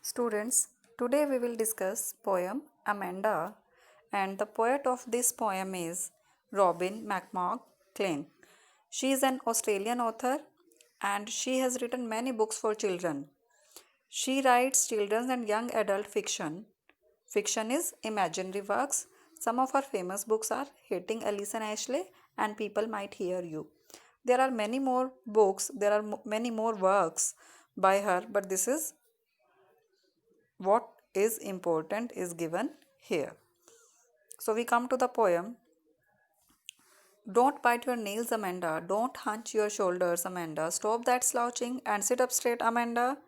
Students, today we will discuss poem Amanda, and the poet of this poem is Robin McClean. She is an Australian author and she has written many books for children. She writes children's and young adult fiction. Fiction is imaginary works. Some of her famous books are Hating Alice and Ashley and People Might Hear You. There are many more books, there are many more works by her, but this is what is important is given here. So we come to the poem. Don't bite your nails, Amanda. Don't hunch your shoulders, Amanda. Stop that slouching and sit up straight, Amanda.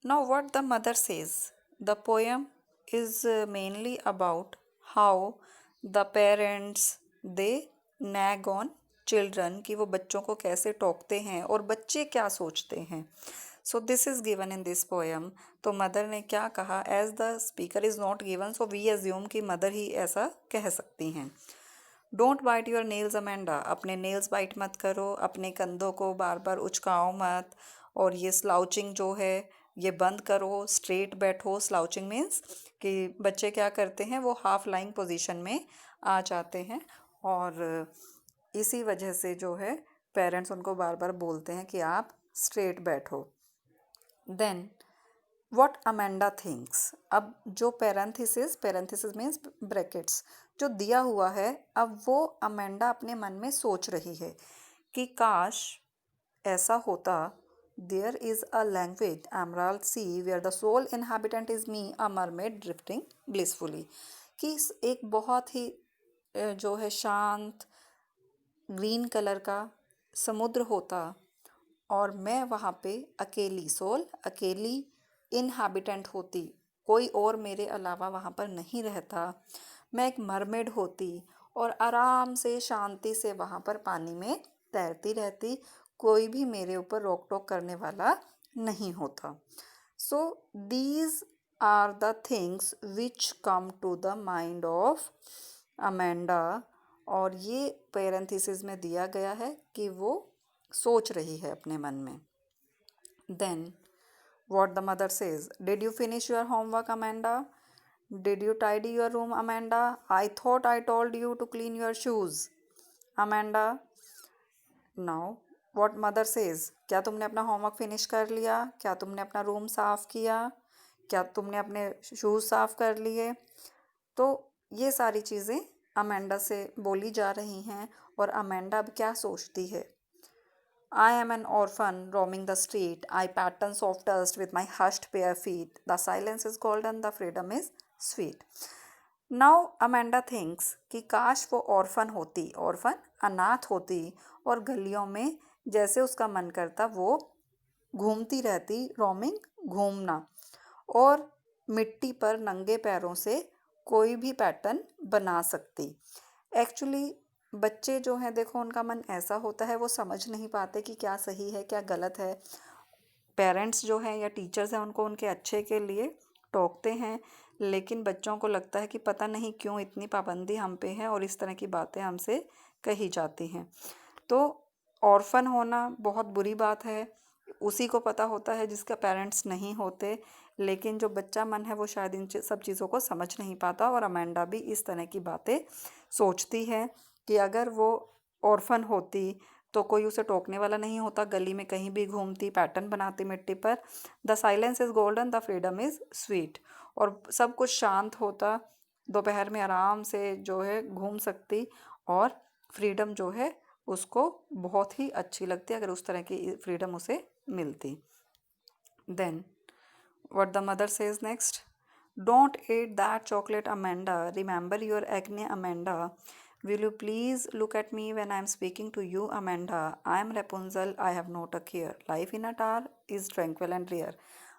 Now, what the mother says. The poem is mainly about how the parents they nag on children कि वो बच्चों को कैसे टोकते हैं और बच्चे क्या सोचते हैं. So this is given in this poem. तो मदर ने क्या कहा, as the speaker is not given so we assume कि मदर ही ऐसा कह सकती हैं. Don't bite your nails Amanda. अपने नेल्स बाइट मत करो, अपने कंधों को बार बार उचकाओ मत, और ये स्लाउचिंग जो है ये बंद करो, स्ट्रेट बैठो. स्लाउचिंग मीन्स कि बच्चे क्या करते हैं, वो हाफ लाइंग पोजीशन में आ जाते हैं और इसी वजह से जो है पेरेंट्स उनको बार बार बोलते हैं कि आप स्ट्रेट बैठो. Then what Amanda thinks. अब जो पैरेंथिसिस मीन्स ब्रैकेट्स जो दिया हुआ है, अब वो अमेंडा अपने मन में सोच रही है कि काश ऐसा होता. There is a languid emerald sea where the sole inhabitant is me a mermaid drifting blissfully. कि एक बहुत ही जो है शांत ग्रीन कलर का समुद्र होता और मैं वहाँ पे अकेली सोल, अकेली इनहैबिटेंट होती, कोई और मेरे अलावा वहाँ पर नहीं रहता. मैं एक मरमेड होती और आराम से शांति से वहाँ पर पानी में तैरती रहती, कोई भी मेरे ऊपर रोक टोक करने वाला नहीं होता. So these are the things which come to the mind of Amanda. और ये पैरेंथिसिस में दिया गया है कि वो सोच रही है अपने मन में. Then what the mother says. Did you finish your homework, Amanda? Did you tidy your room, Amanda? I thought I told you to clean your shoes, Amanda. Now what mother says. क्या तुमने अपना homework finish कर लिया? क्या तुमने अपना room साफ़ किया? क्या तुमने अपने शूज़ साफ़ कर लिए? तो ये सारी चीज़ें अमेंडा से बोली जा रही हैं और अमेंडा अब क्या सोचती है. I am an orphan roaming the street. I pattern soft dust with my hushed bare feet. The silence is golden, the freedom is sweet. Now Amanda thinks कि काश वो ऑर्फन होती, ऑर्फन अनाथ होती और गलियों में जैसे उसका मन करता वो घूमती रहती. रोमिंग घूमना, और मिट्टी पर नंगे पैरों से कोई भी पैटर्न बना सकती. एक्चुअली बच्चे जो हैं देखो उनका मन ऐसा होता है, वो समझ नहीं पाते कि क्या सही है क्या गलत है. पेरेंट्स जो हैं या टीचर्स हैं उनको उनके अच्छे के लिए टोकते हैं, लेकिन बच्चों को लगता है कि पता नहीं क्यों इतनी पाबंदी हम पे है और इस तरह की बातें हमसे कही जाती हैं. तो ऑर्फन होना बहुत बुरी बात है, उसी को पता होता है जिसका पेरेंट्स नहीं होते, लेकिन जो बच्चा मन है वो शायद इन सब चीज़ों को समझ नहीं पाता. और अमेंडा भी इस तरह की बातें सोचती है कि अगर वो ऑर्फन होती तो कोई उसे टोकने वाला नहीं होता, गली में कहीं भी घूमती, पैटर्न बनाती मिट्टी पर. The silence is golden, the freedom is sweet. और सब कुछ शांत होता, दोपहर में आराम से जो है घूम सकती, और फ्रीडम जो है उसको बहुत ही अच्छी लगती अगर उस तरह की फ्रीडम उसे मिलती. Then what the mother says next. Don't eat that chocolate, Amanda. Remember your acne, Amanda. Will you please look at me when I am speaking to you, Amanda? I am Rapunzel. I have not a care. Life in a tower is tranquil and rare.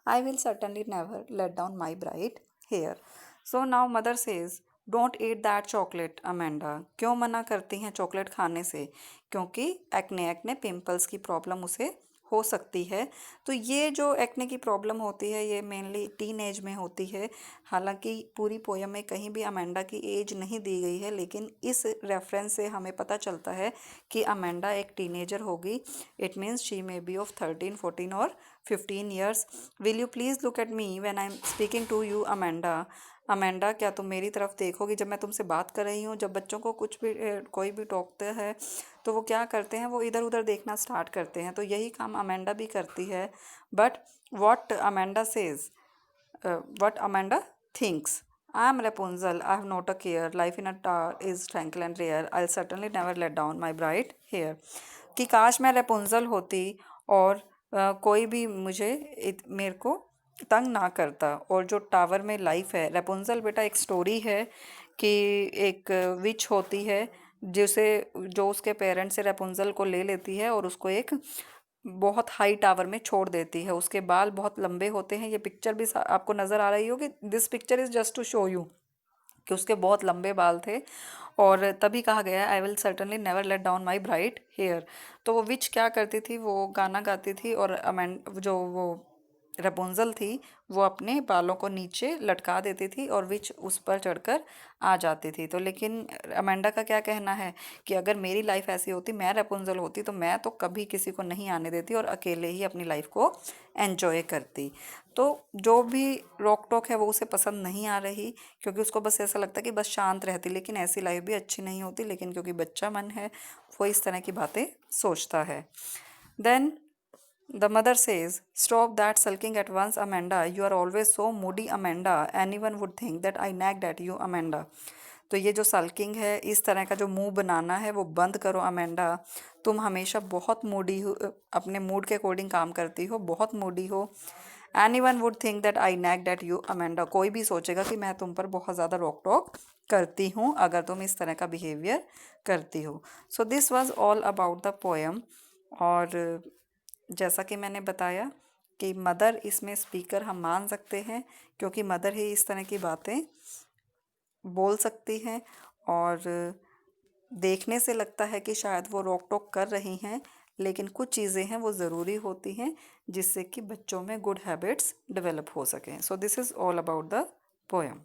I will certainly never let down my bright hair. So now mother says, don't eat that chocolate, Amanda. क्यों मना करती हैं chocolate खाने से? क्योंकि acne pimples की problem उसे हो सकती है। तो ये जो एक्ने की प्रॉब्लम होती है ये मेनली टीन एज में होती है। हालांकि पूरी पोयम में कहीं भी अमेंडा की एज नहीं दी गई है, लेकिन इस रेफरेंस से हमें पता चलता है कि अमेंडा एक टीनेजर होगी। It means she may be of 13, 14 और 15 years. Will you please look at me when I am speaking to you Amanda. Amanda, क्या तुम मेरी तरफ देखोगी जब मैं तुमसे बात कर रही हूँ? जब बच्चों को कुछ भी कोई भी टोकता है तो वो क्या करते हैं, वो इधर उधर देखना स्टार्ट करते हैं। तो यही काम अमेंडा भी करती है। But what Amanda says, what Amanda thinks. I am Rapunzel. I have not a care. Life in a tower is tranquil and rare. I'll certainly never let down my bright hair. कि काश मैं Rapunzel होती और कोई भी मुझे मेरे को तंग ना करता। और जो टावर में लाइफ है, रेपुंजल बेटा एक स्टोरी है कि एक विच होती है जिसे जो उसके पेरेंट्स से रेपुंजल को ले लेती है और उसको एक बहुत हाई टावर में छोड़ देती है। उसके बाल बहुत लंबे होते हैं। ये पिक्चर भी आपको नज़र आ रही होगी। This picture is just to show you कि उसके बहुत लंबे बाल थे और तभी कहा गया है I will certainly never let down my bright hair. तो वो विच क्या करती थी, वो गाना गाती थी और जो वो रेपुंजल थी वो अपने बालों को नीचे लटका देती थी और विच उस पर चढ़कर आ जाती थी। तो लेकिन अमेंडा का क्या कहना है कि अगर मेरी लाइफ ऐसी होती, मैं रेपुंजल होती, तो मैं तो कभी किसी को नहीं आने देती और अकेले ही अपनी लाइफ को एंजॉय करती। तो जो भी रोक टोक है वो उसे पसंद नहीं आ रही, क्योंकि उसको बस ऐसा लगता है कि बस शांत रहती। लेकिन ऐसी लाइफ भी अच्छी नहीं होती, लेकिन क्योंकि बच्चा मन है वो इस तरह की बातें सोचता है। Then the mother says, stop that sulking at once, Amanda. You are always so moody, Amanda. Anyone would think that I nagged at you, Amanda. तो ये जो सल्किंग है, इस तरह का जो मुंह बनाना है वो बंद करो अमेंडा। तुम हमेशा बहुत मूडी हो, अपने मूड के अकॉर्डिंग काम करती हो, बहुत मूडी हो। Anyone would think that I nagged at you Amanda. कोई भी सोचेगा कि मैं तुम पर बहुत ज़्यादा रोक टोक करती हूँ अगर तुम इस तरह का बिहेवियर करती हो। So this was all about the poem. और जैसा कि मैंने बताया कि मदर इसमें स्पीकर हम मान सकते हैं, क्योंकि मदर ही इस तरह की बातें बोल सकती हैं। और देखने से लगता है कि शायद वो रोक टोक कर रही हैं, लेकिन कुछ चीज़ें हैं वो ज़रूरी होती हैं जिससे कि बच्चों में गुड हैबिट्स डेवलप हो सकें। सो this is all about the poem.